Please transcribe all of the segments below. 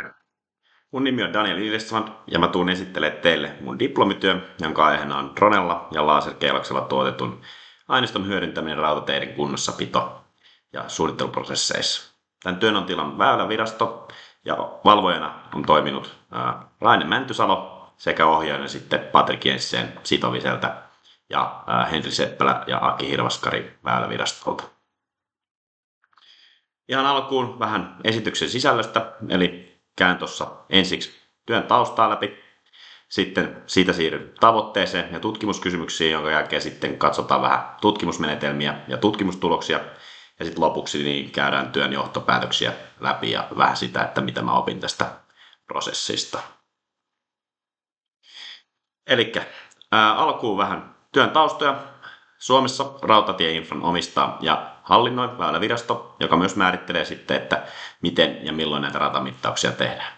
Moi. Mun nimi on Daniel Ilesvand ja mä tuun esittelemään teille mun diplomityön, jonka aiheena on dronella ja laserkeilaksella tuotetun aineiston hyödyntäminen rautateiden kunnossapito ja suunnitteluprosesseissa. Tämän työn on tilannut Väylävirasto ja valvojana on toiminut Raine Mäntysalo sekä ohjaajana sitten Patrik Jensen Sitoviselta ja Henri Seppälä ja Aki Hirvaskari Väylävirastolta. Ihan alkuun vähän esityksen sisällöstä, eli käyn tuossa ensiksi työn taustaa läpi, sitten siitä siirryn tavoitteeseen ja tutkimuskysymyksiin, jonka jälkeen sitten katsotaan vähän tutkimusmenetelmiä ja tutkimustuloksia, ja sitten lopuksi niin käydään työn johtopäätöksiä läpi ja vähän sitä, että mitä mä opin tästä prosessista. Eli alkuun vähän työn taustoja. Suomessa rautatieinfran omistaa ja hallinnoi Väylävirasto, joka myös määrittelee sitten, että miten ja milloin näitä ratamittauksia tehdään.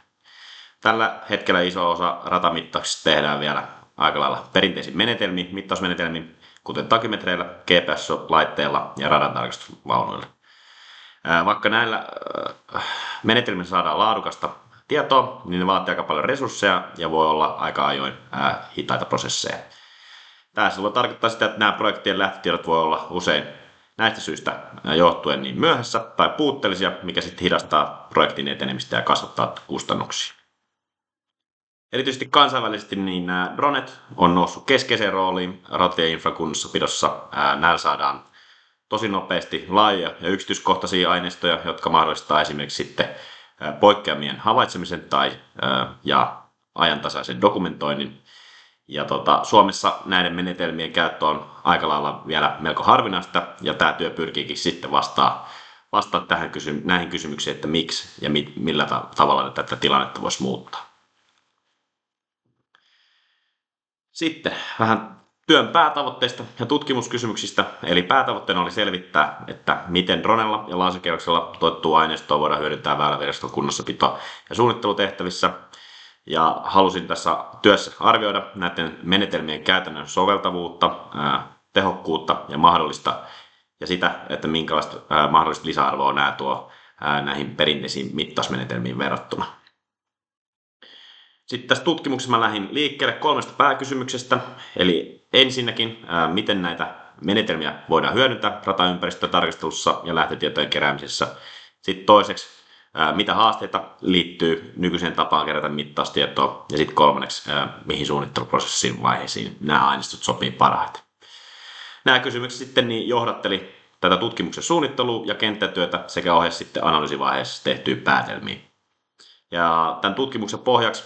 Tällä hetkellä iso osa ratamittauksista tehdään vielä aika lailla perinteisin menetelmin, mittausmenetelmin, kuten takymetreillä, GPS-laitteilla ja radantarkastusvaunuilla. Vaikka näillä menetelmillä saadaan laadukasta tietoa, niin ne vaatii aika paljon resursseja ja voi olla aika ajoin hitaita prosesseja. Tämä silloin tarkoittaa sitä, että nämä projektien lähtötiedot voi olla usein näistä syistä johtuen niin myöhässä tai puutteellisia, mikä sitten hidastaa projektin etenemistä ja kasvattaa kustannuksia. Erityisesti kansainvälisesti niin nämä dronet on noussut keskeiseen rooliin rautatieinfran kunnossapidossa. Näillä saadaan tosi nopeasti laajoja ja yksityiskohtaisia aineistoja, jotka mahdollistaa esimerkiksi sitten poikkeamien havaitsemisen ja ajantasaisen dokumentoinnin. Ja Suomessa näiden menetelmien käyttö on aika lailla vielä melko harvinaista, ja tämä työ pyrkiikin sitten vastaa näihin kysymyksiin, että miksi ja millä tavalla tätä tilannetta voisi muuttaa. Sitten vähän työn päätavoitteista ja tutkimuskysymyksistä. Eli päätavoitteena oli selvittää, että miten dronella ja laserkeilaksella tuotettua aineistoa voidaan hyödyntää Väyläviraston kunnossapito- ja suunnittelutehtävissä. Ja halusin tässä työssä arvioida näiden menetelmien käytännön soveltavuutta, tehokkuutta ja sitä, että minkälaista mahdollista lisäarvoa nämä tuo näihin perinteisiin mittausmenetelmiin verrattuna. Sitten tässä tutkimuksessa mä lähdin liikkeelle 3 pääkysymyksestä. Eli ensinnäkin, miten näitä menetelmiä voidaan hyödyntää rataympäristötarkastelussa ja lähtötietojen keräämisessä. Sitten toiseksi, mitä haasteita liittyy nykyiseen tapaan kerätä mittaustietoa, ja sitten kolmanneksi, mihin suunnitteluprosessin vaiheisiin nämä aineistot sopii parhaiten. Nämä kysymykset sitten niin johdatteli tätä tutkimuksen suunnittelua ja kenttätyötä sekä ohjasi sitten analyysivaiheessa tehtyä päätelmiä. Ja tämän tutkimuksen pohjaksi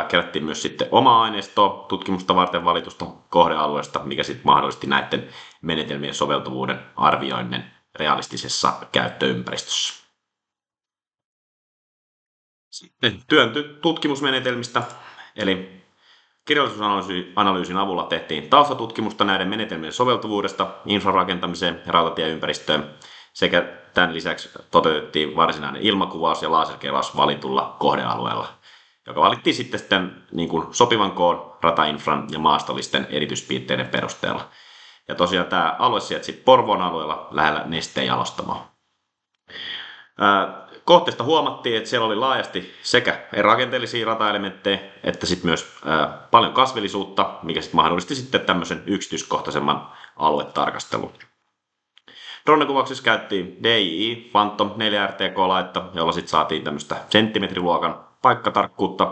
kerättiin myös sitten omaa aineistoa tutkimusta varten valitusta kohdealueesta, mikä sitten mahdollisti näiden menetelmien soveltuvuuden arvioinnin realistisessa käyttöympäristössä. Sitten työn tutkimusmenetelmistä, eli kirjallisuusanalyysin avulla tehtiin taustatutkimusta näiden menetelmien soveltuvuudesta infrarakentamiseen ja rautatieympäristöön, sekä tämän lisäksi toteutettiin varsinainen ilmakuvaus ja laserkeilaus valitulla kohdealueella, joka valittiin sitten niin kuin sopivan koon ratainfran ja maastollisten erityispiirteiden perusteella. Ja tosiaan tämä alue sijaitsi Porvoon alueella lähellä Nesteen jalostamoa. Kohteesta huomattiin, että siellä oli laajasti sekä rakenteellisia rataelementtejä että sitten myös paljon kasvillisuutta, mikä sitten mahdollisti sitten tämmöisen yksityiskohtaisemman aluetarkastelun. Drone-kuvauksessa käytettiin DJI Phantom 4RTK-laitetta, jolla sitten saatiin tämmöistä senttimetriluokan paikkatarkkuutta.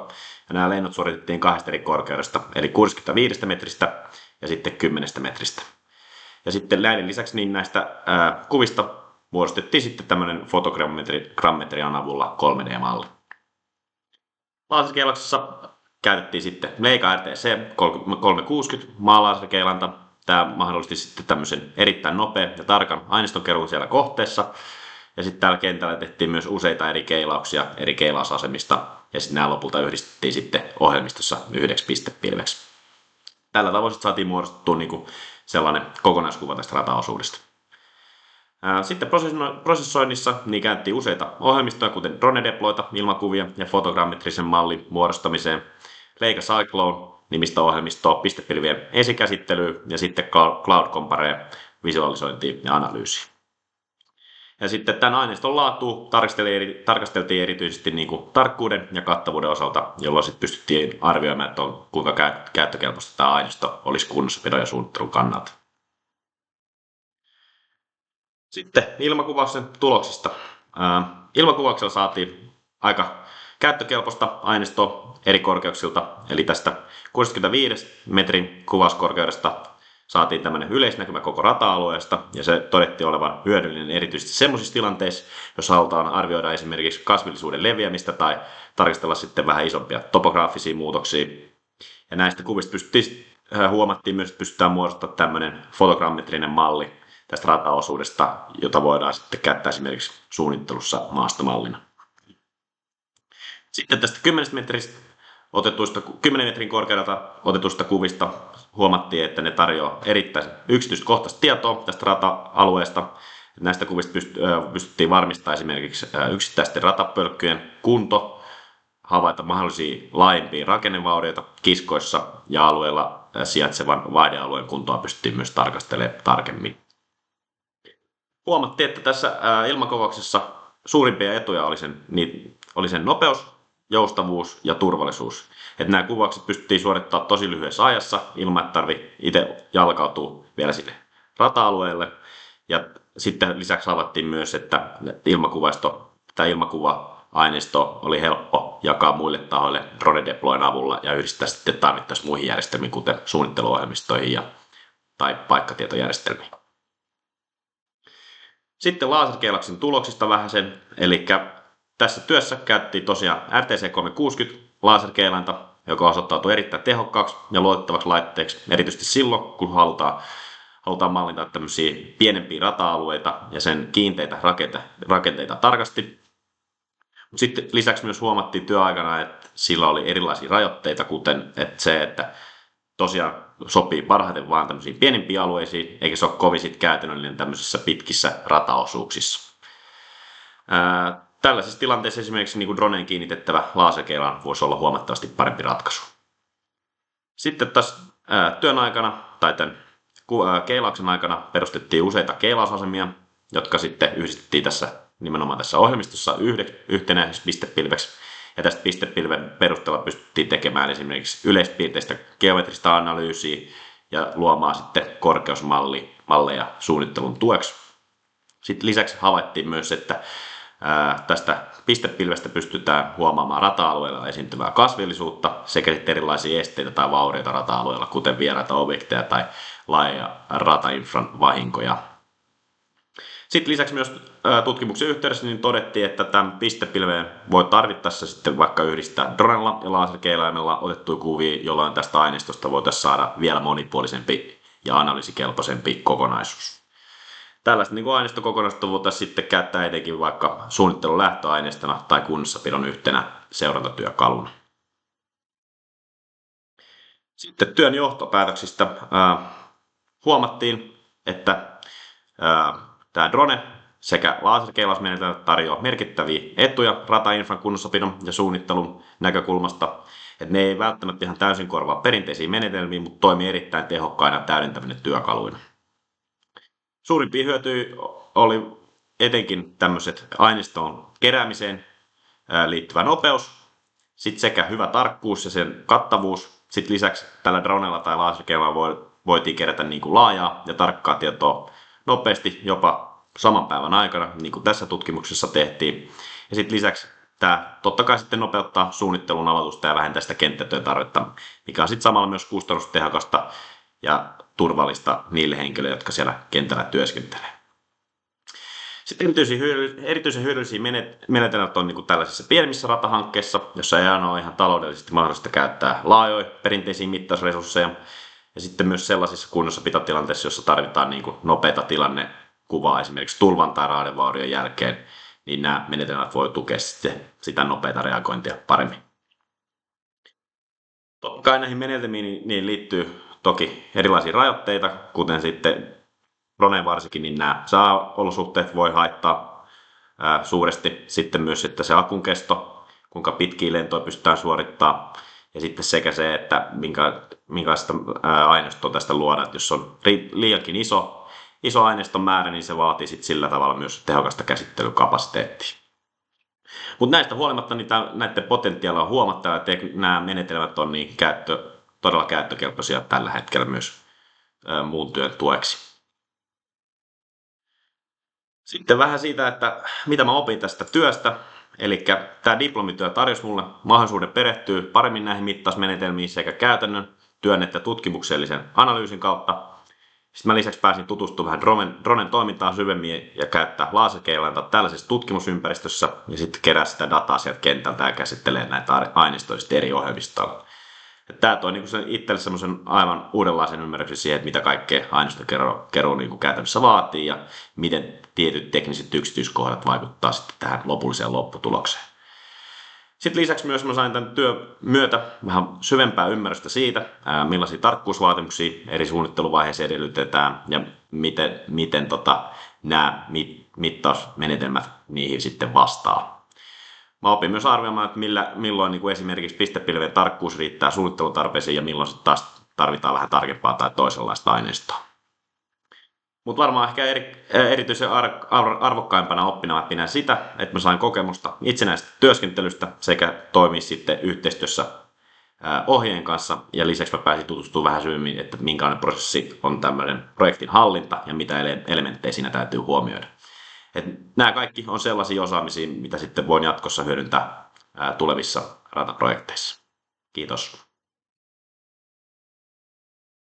Ja nämä lennot suoritettiin 2 eri korkeudesta, eli 65 metristä ja sitten 10 metristä. Ja näiden lisäksi niin näistä kuvista muodostettiin sitten tämmöinen fotogrammetrian avulla 3D-malli. Laserkeilauksessa käytettiin sitten Leica RTC 360 maalaserkeilanta. Tämä mahdollisti sitten tämmöisen erittäin nopean ja tarkan aineistonkeruun siellä kohteessa. Ja sitten täällä kentällä tehtiin myös useita eri keilauksia eri keilausasemista. Ja sitten nämä lopulta yhdistettiin sitten ohjelmistossa yhdeksi pistepilveksi. Tällä tavoin saatiin muodostettua niinku sellainen kokonaiskuva tästä rataosuudesta. Sitten prosessoinnissa niin käytettiin useita ohjelmistoja, kuten drone-deploita, ilmakuvia ja fotogrammetrisen mallin muodostamiseen, Leica Cyclone nimistä ohjelmistoa, pistepilvien esikäsittelyä ja sitten Cloud Compare visualisointia ja analyysiä. Ja sitten tämän aineiston laatu tarkasteltiin erityisesti niin kuin tarkkuuden ja kattavuuden osalta, jolloin sitten pystyttiin arvioimaan, että kuinka käyttökelpoista tämä aineisto olisi kunnossapidon ja suunnittelun kannalta. Sitten ilmakuvauksen tuloksista. Ilmakuvauksella saatiin aika käyttökelpoista aineistoa eri korkeuksilta, eli tästä 65 metrin kuvauskorkeudesta saatiin tämmöinen yleisnäkymä koko rata-alueesta, ja se todettiin olevan hyödyllinen erityisesti sellaisissa tilanteissa, jos halutaan arvioida esimerkiksi kasvillisuuden leviämistä tai tarkastella sitten vähän isompia topograafisia muutoksia. Ja näistä kuvista huomattiin myös, että pystytään muodostamaan tämmöinen fotogrammetrinen malli tästä rataosuudesta, jota voidaan sitten käyttää esimerkiksi suunnittelussa maastomallina. Sitten tästä 10 metrin korkeudelta otetuista kuvista huomattiin, että ne tarjoaa erittäin yksityiskohtaista tietoa tästä rata-alueesta. Näistä kuvista pystyttiin varmistamaan esimerkiksi yksittäisten ratapölkkyjen kunto, havaita mahdollisia laajempia rakennevaurioita kiskoissa ja alueella sijaitsevan vaihdealueen kuntoa pystyttiin myös tarkastelemaan tarkemmin. Huomattiin, että tässä ilmakuvauksessa suurimpia etuja oli sen nopeus, joustavuus ja turvallisuus. Että nämä kuvaukset pystyttiin suorittamaan tosi lyhyessä ajassa ilman, että tarvitsee itse jalkautua vielä sinne rata-alueelle. Ja sitten lisäksi havaittiin myös, että ilmakuva-aineisto oli helppo jakaa muille tahoille drone deployn avulla ja yhdistää sitten tarvittaessa muihin järjestelmiin, kuten suunnitteluohjelmistoihin tai paikkatietojärjestelmiin. Sitten laserkeilaksen tuloksista vähän sen, eli tässä työssä käytettiin tosiaan RTC360 laserkeilainta, joka osoittautui erittäin tehokkaaksi ja luotettavaksi laitteeksi, erityisesti silloin, kun halutaan mallintaa tämmöisiä pienempiä rata-alueita ja sen kiinteitä rakenteita tarkasti. Sitten lisäksi myös huomattiin työaikana, että sillä oli erilaisia rajoitteita, kuten että tosiaan sopii parhaiten vaan tämmöisiin pienempiin alueisiin, eikä se ole kovin sit käytännöllinen tämmöisissä pitkissä rataosuuksissa. Tällaisessa tilanteessa esimerkiksi niin kuin droneen kiinnitettävä laserkeilaan voisi olla huomattavasti parempi ratkaisu. Sitten tässä työn aikana tai tämän keilauksen aikana perustettiin useita keilausasemia, jotka sitten yhdistettiin nimenomaan tässä ohjelmistossa yhtenäiseksi pistepilveksi. Ja tästä pistepilven perusteella pystyttiin tekemään esimerkiksi yleispiirteistä geometrista analyysiä ja luomaan sitten korkeusmalleja suunnittelun tueksi. Sitten lisäksi havaittiin myös, että tästä pistepilvestä pystytään huomaamaan rata-alueella esiintyvää kasvillisuutta sekä sitten erilaisia esteitä tai vaurioita rata-alueella, kuten vieraita objekteja tai laajoja ratainfran vahinkoja. Sitten lisäksi myös tutkimuksen yhteydessä niin todettiin, että tämän pistepilveen voi tarvittaessa sitten vaikka yhdistää dronella ja laserkeilaimella otettuja kuvia, jolloin tästä aineistosta voitaisiin saada vielä monipuolisempi ja analyysikelpoisempi kokonaisuus. Tällaista niin aineistokokonaisuutta voitaisiin sitten käyttää etenkin vaikka suunnittelun lähtöaineistona tai kunnossapidon yhtenä seurantatyökaluna. Sitten työn johtopäätöksistä huomattiin, että tämä drone sekä laserkeilausmenetelmä tarjoaa merkittäviä etuja ratainfran kunnossapidon ja suunnittelun näkökulmasta. Että ne ei välttämättä ihan täysin korvaa perinteisiä menetelmiä, mutta toimii erittäin tehokkaina täydentävinä työkaluina. Suurimpia hyötyjä oli etenkin tämmöiset aineiston keräämiseen liittyvä nopeus, sitten sekä hyvä tarkkuus ja sen kattavuus. Sitten lisäksi tällä dronella tai laserkeilalla voitiin kerätä niin kuin laajaa ja tarkkaa tietoa nopeasti, jopa saman päivän aikana, niin kuin tässä tutkimuksessa tehtiin. Ja sitten lisäksi tämä totta kai sitten nopeuttaa suunnittelun aloitusta ja vähentää sitä kenttätyön tarvetta, mikä on sitten samalla myös kustannustehokasta ja turvallista niille henkilöille, jotka siellä kentällä työskentelee. Sitten erityisen hyödyllisiä menetelmät on niin kuin tällaisissa pienemmissä ratahankkeissa, jossa ei aina ole ihan taloudellisesti mahdollista käyttää laajoja perinteisiä mittausresursseja. Ja sitten myös sellaisissa kunnossapitotilanteissa, jossa tarvitaan niin kuin nopeata tilannekuvaa esimerkiksi tulvan tai raadevaurion jälkeen, niin nämä menetelmät voi tukea sitä nopeata reagointia paremmin. Totta kai näihin menetelmiin niin liittyy toki erilaisia rajoitteita, kuten sitten droneen varsinkin, niin nämä sääolosuhteet voi haittaa suuresti. Sitten myös että se akun kesto, kuinka pitkiä lentoja pystytään suorittamaan. Ja sitten sekä se, että minkälaista aineistoa tästä luodaan. Että jos on liiankin iso iso aineiston määrä, niin se vaatii sit sillä tavalla myös tehokasta käsittelykapasiteettia. Mutta näistä huolimatta niin näiden potentiaalia on huomattava, että nämä menetelmät on niin todella käyttökelpoisia tällä hetkellä myös muun työn tueksi. Sitten vähän siitä, että mitä mä opin tästä työstä. Eli tämä diplomityö tarjosi mulle mahdollisuuden perehtyä paremmin näihin mittausmenetelmiin sekä käytännön työn että tutkimuksellisen analyysin kautta. Sitten mä lisäksi pääsin tutustumaan vähän dronen toimintaan syvemmin ja käyttää laserkeilainta tällaisessa tutkimusympäristössä ja sitten kerää sitä dataa sieltä kentältä ja käsittelee näitä aineistoja eri ohjelmistoilla. Tämä toi niinku itselle semmoisen aivan uudenlaisen ymmärryksen siihen, että mitä kaikkea aineistonkeruu niinku käytännössä vaatii ja miten tietyt tekniset yksityiskohdat vaikuttaa sitten tähän lopulliseen lopputulokseen. Sitten lisäksi myös mä sain tämän työn myötä vähän syvempää ymmärrystä siitä, millaisia tarkkuusvaatimuksia eri suunnitteluvaiheissa edellytetään ja miten nämä mittausmenetelmät niihin sitten vastaa. Mä opin myös arvioimaan, että milloin niin kuin esimerkiksi pistepilven tarkkuus riittää suunnittelutarpeisiin ja milloin sitten taas tarvitaan vähän tarkempaa tai toisenlaista aineistoa. Mutta varmaan ehkä erityisen arvokkaimpana oppina mä pidän sitä, että mä sain kokemusta itsenäisestä työskentelystä sekä toimia sitten yhteistyössä ohjeen kanssa. Ja lisäksi mä pääsin tutustumaan vähän syvemmin, että minkälainen prosessi on tämmöinen projektin hallinta ja mitä elementtejä siinä täytyy huomioida. Nämä kaikki on sellaisia osaamisia, mitä sitten voin jatkossa hyödyntää tulevissa rataprojekteissa. Kiitos.